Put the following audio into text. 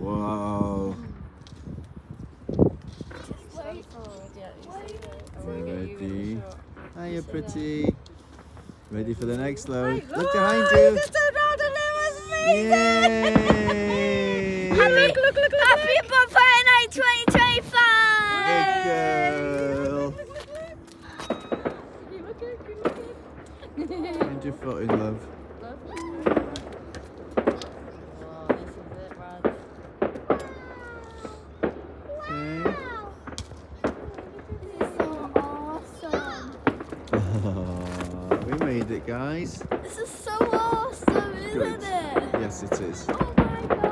Wow. Ready? Hiya, pretty. Ready for the next load? Look behind you. Yay! Happy Bonfire Night 2025! Good girl. Find your foot in, love. We made it, guys. This is so awesome, isn't Good. it? Yes, it is. Oh my God.